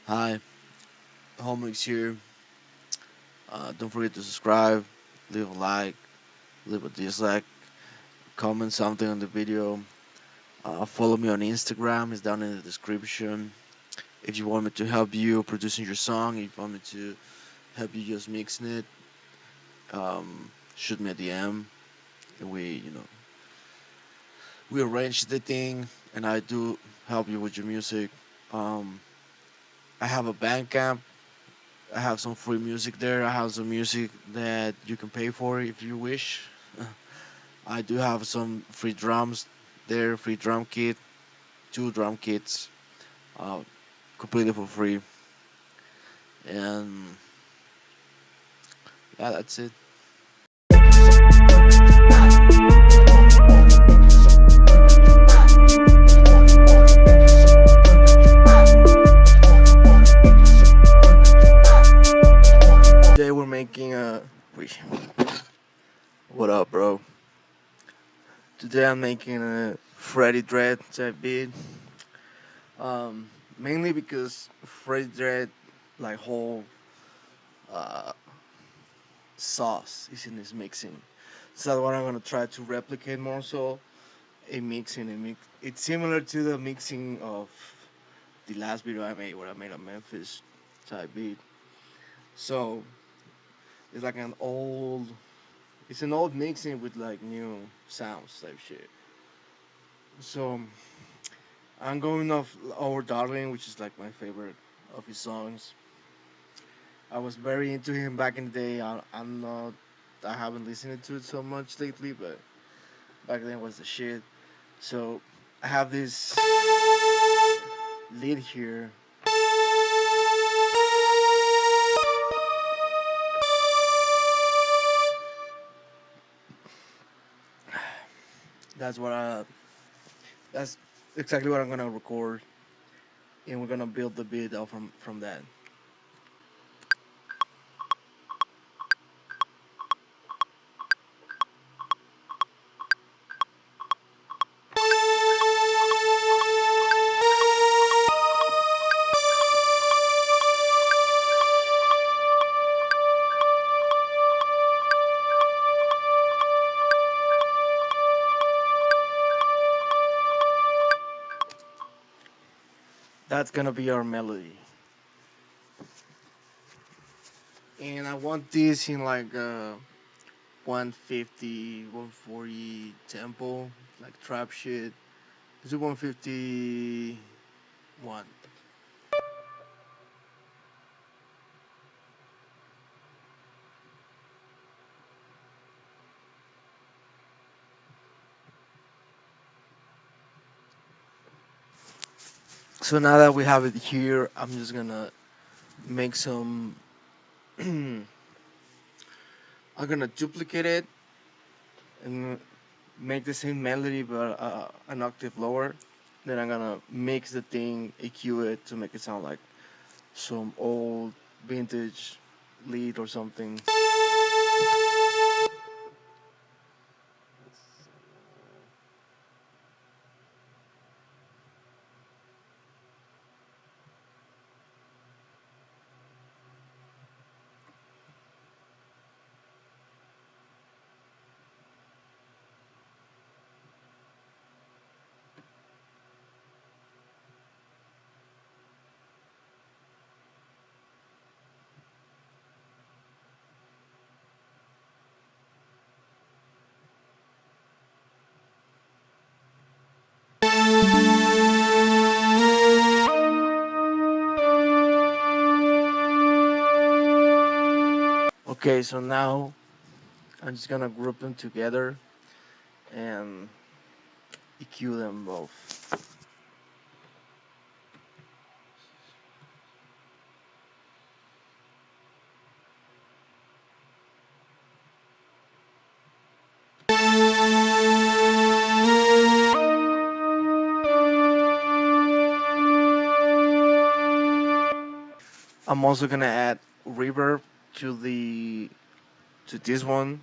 Hi, Homex here. Don't forget to subscribe, leave a like, leave a dislike, comment something on the video. Follow me on Instagram, it's down in the description. If you want me to help you producing your song, if you want me to help you just mixing it, shoot me a DM. And we arrange the thing, and I do help you with your music. Um, I have a Bandcamp. I have some free music there. I have some music that you can pay for if you wish. I do have some free drums there, free drum kit, two drum kits, uh, completely for free. And yeah, that's it. Today we're making a. Wait, what up, bro? Today I'm making a Freddie Dredd type beat. Mainly because Freddie Dredd, like whole uh, sauce is in his mixing. So that's what I'm gonna try to replicate more so. A mixing, it's similar to the mixing of the last video I made, where I made a Memphis type beat. So it's like it's an old mixing with like new sounds type shit. So I'm going off Our Darling, which is like my favorite of his songs. I was very into him back in the day. I haven't listened to it so much lately, but back then was the shit. So I have this lead here. That's what I. That's exactly what I'm gonna record, and we're gonna build the beat out from that. That's gonna be our melody, and I want this in like 150, 140 tempo, like trap shit. Is it 151? So now that we have it here, I'm just gonna make some. I'm gonna duplicate it and make the same melody but an octave lower. Then I'm gonna mix the thing, EQ it to make it sound like some old vintage lead or something. Okay, so now I'm just gonna group them together and EQ them both. I'm also gonna add reverb to the to this one.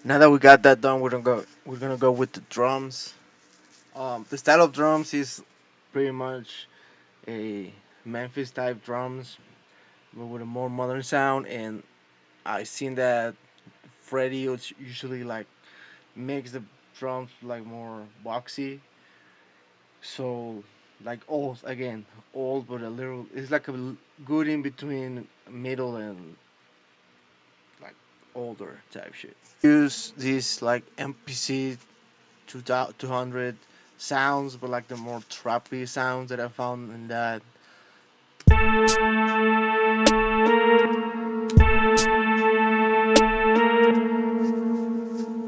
Now that we got that done, we're gonna go with the drums. The style of drums is pretty much a Memphis type drums, but with a more modern sound. And I seen that Freddie usually like makes the drums like more boxy. So like old again, old but a little. It's like a good in between middle and like older type shit. Use these like MPC 200 sounds, but like the more trappy sounds that I found in that.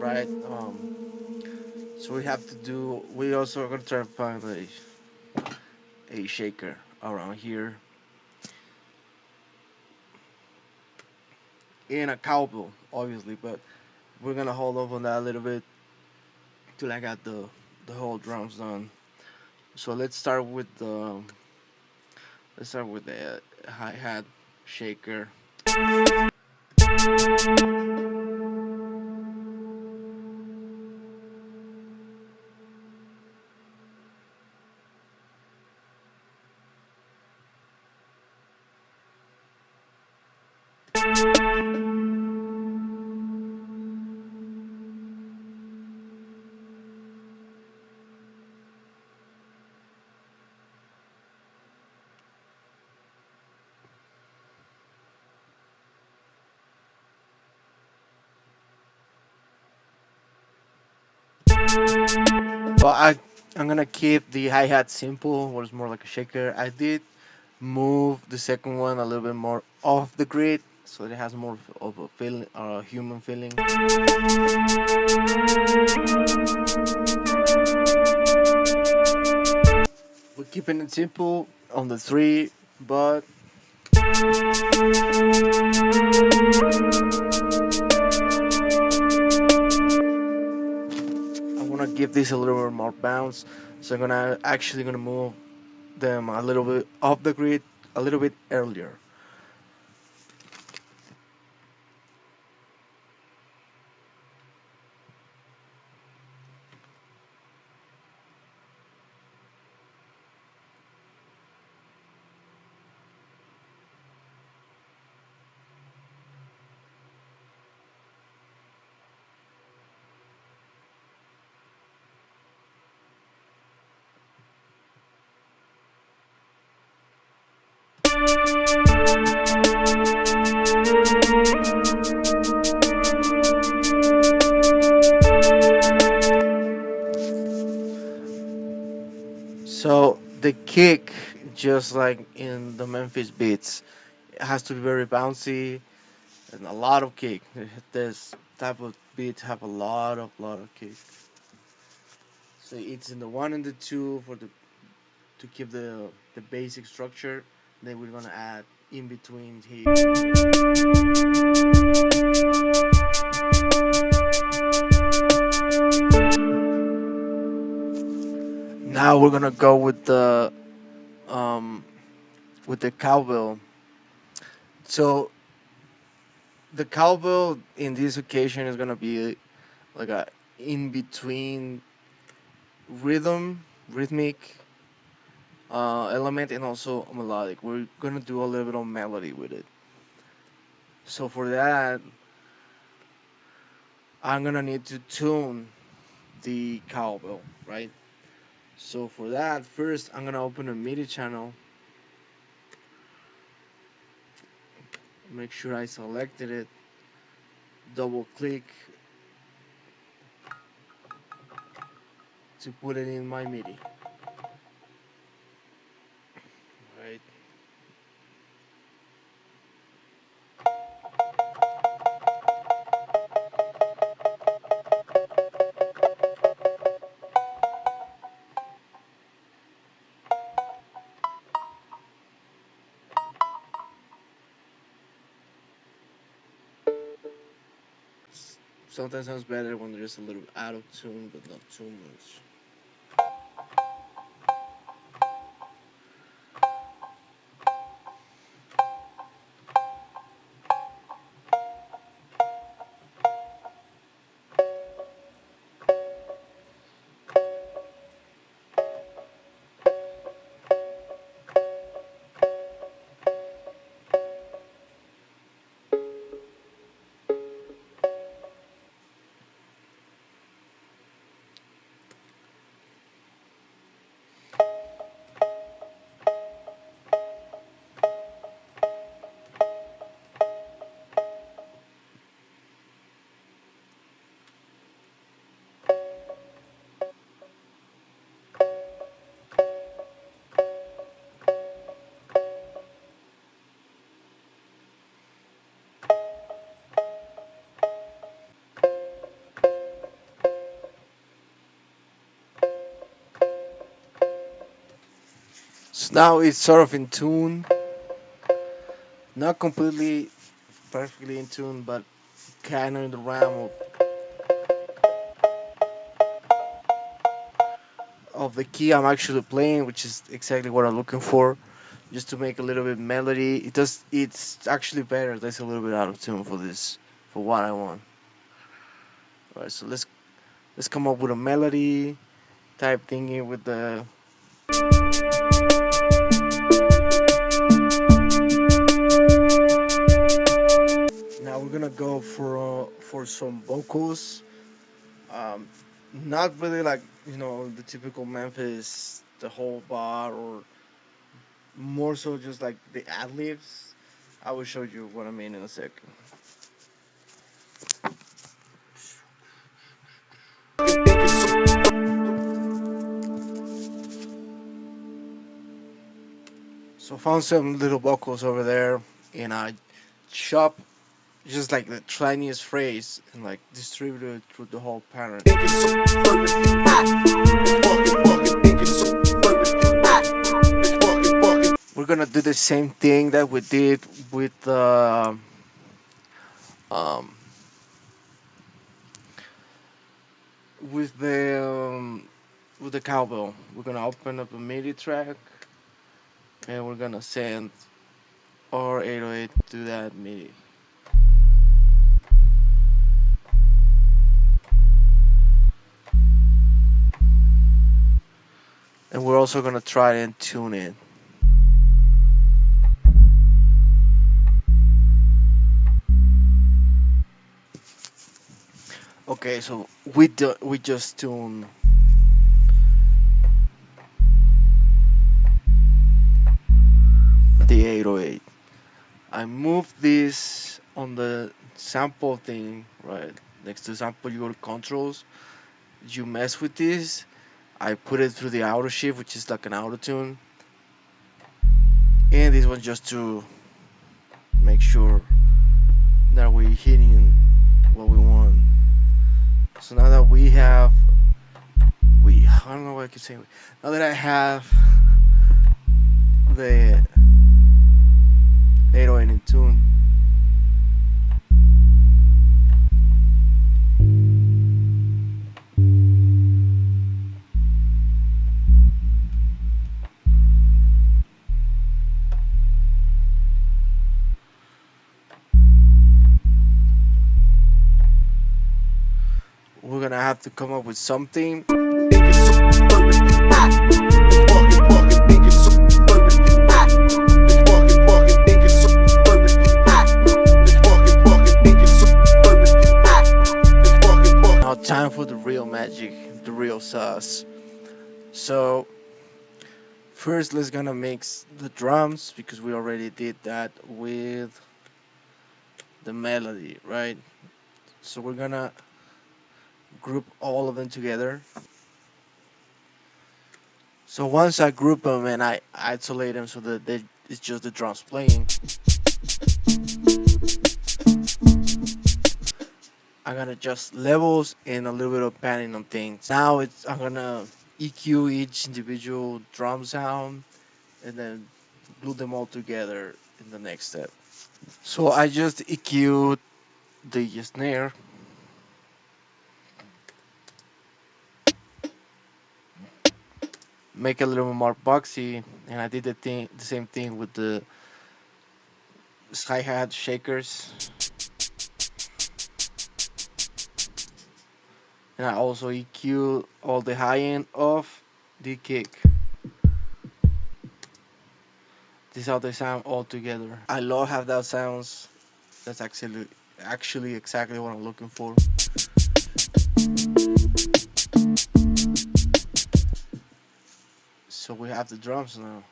Right. So we have to do. We also are gonna try to find a shaker around here and a cowbell, obviously, but we're gonna hold off on that a little bit till I got the whole drums done. So let's start with the hi hat shaker. Well, I'm gonna keep the hi hat simple, where it's more like a shaker. I did move the second one a little bit more off the grid, so it has more of a feeling, human feeling. We're keeping it simple on the three, but I want to give this a little bit more bounce. So I'm gonna actually gonna move them a little bit off the grid a little bit earlier. So the kick, just like in the Memphis beats, it has to be very bouncy and a lot of kick. This type of beats have a lot of kick. So it's in the one and the two for the to keep the basic structure. Then we're gonna add in between here. Now we're gonna go um with the cowbell. So the cowbell in this occasion is gonna be like a in between rhythmic element and also melodic. We're gonna do a little bit of melody with it. So for that, I'm gonna need to tune the cowbell, right? So for that, first I'm gonna open a MIDI channel. Make sure I selected it. Double click to put it in my MIDI. Right. Sometimes sounds better when there's a little out of tune, but not too much. So now it's sort of in tune, not completely perfectly in tune, but kind of in the realm of the key I'm actually playing, which is exactly what I'm looking for, just to make a little bit melody. It's actually better. That's a little bit out of tune for this, for what I want. All right, so let's come up with a melody type thingy with the. Now we're gonna go for some vocals. Um, Not really like the typical Memphis, the whole bar, or more so just like the ad libs. I will show you what I mean in a second. So I found some little vocals over there, and I chop just like the tiniest phrase and like distribute it through the whole pattern. We're gonna do the same thing that we did with um, with the with the cowbell. We're gonna open up a MIDI track and we're gonna send our 808 to that MIDI. And we're also gonna try and tune it. Okay, so we just tune the 808. I moved this on the sample thing, right? Next to sample, you go to controls. You mess with this. I put it through the auto shift, which is like an auto tune. And this one just to make sure that we're hitting what we want. So now that I don't know what I keep saying. Now that I have the 808 in tune, we're gonna have to come up with something. Now time for the real magic, the real sauce. So first let's gonna mix the drums because we already did that with the melody, right? So we're gonna group all of them together. So once I group them and I isolate them so that it's just the drums playing, I'm gonna adjust levels and a little bit of panning on things. Now I'm gonna EQ each individual drum sound and then glue them all together in the next step. So I just EQ'd the snare. Make it a little more boxy, and I did the same thing with the hi-hat shakers. And I also EQ all the high end of the kick. This is how they sound all together. I love how that sounds. That's actually exactly what I'm looking for. So we have the drums now.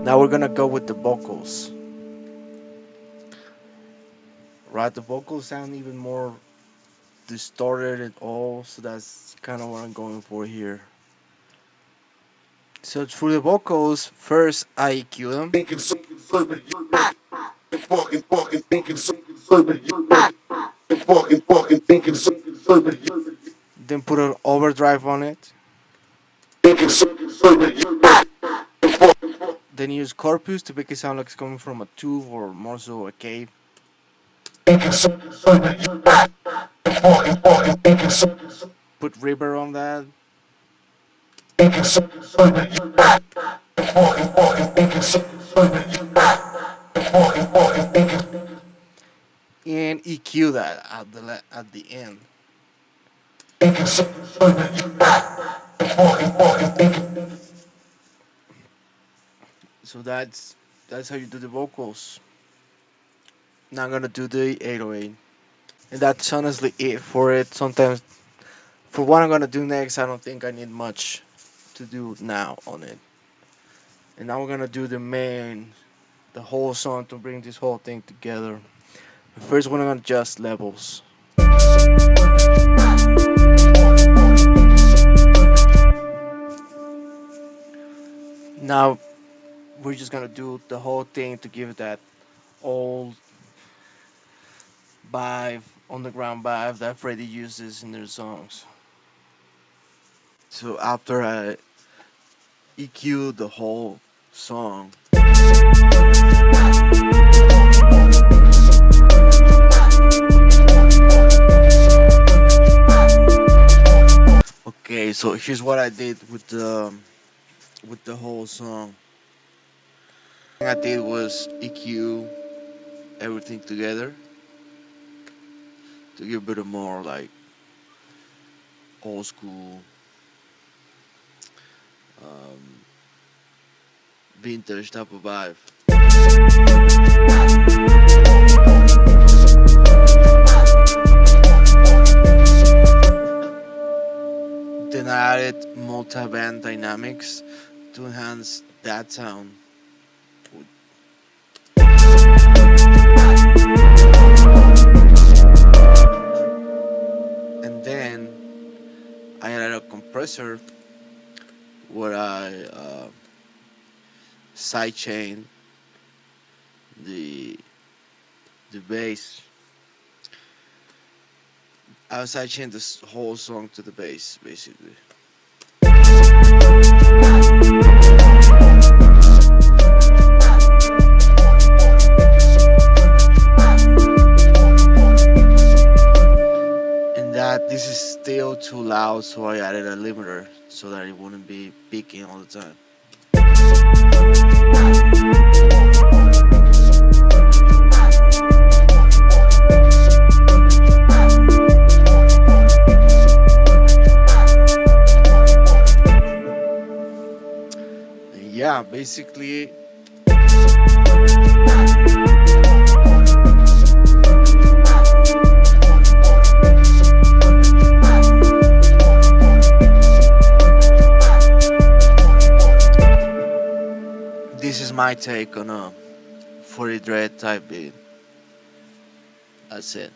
Now we're gonna go with the vocals. Right, the vocals sound even more distorted and all, so that's kind of what I'm going for here. So for the vocals, first I EQ them. fucking thinking serving you, then put an overdrive on it, thinking serving you, then use corpus to make it sound like it's coming from a tube or more so a cave. thinking serving you, fucking thinking Put reverb on that, serving you, fucking thinking serving you, fucking thinking and EQ that at the end. serving you, fucking thinking. So that's how you do the vocals. Now I'm gonna do the 808, and that's honestly it for it. Sometimes for what I'm gonna do next, I don't think I need much to do now on it. And now we're gonna do the whole song to bring this whole thing together. First, we're gonna adjust levels. Now we're just gonna do the whole thing to give it that old vibe, underground vibe that Freddie uses in their songs. So after I EQ the whole song, okay, so here's what I did with the whole song. Thing I did was EQ everything together to give it a more like old school, um, vintage type of vibe. Then I added multi-band dynamics to enhance that sound. And then I added a compressor where I sidechain the the bass. I sidechain this whole song to the bass, basically. And that this is still too loud, so I added a limiter so that it wouldn't be peaking all the time. Yeah, basically this is my take on a Freddie Dredd type beat. That's it.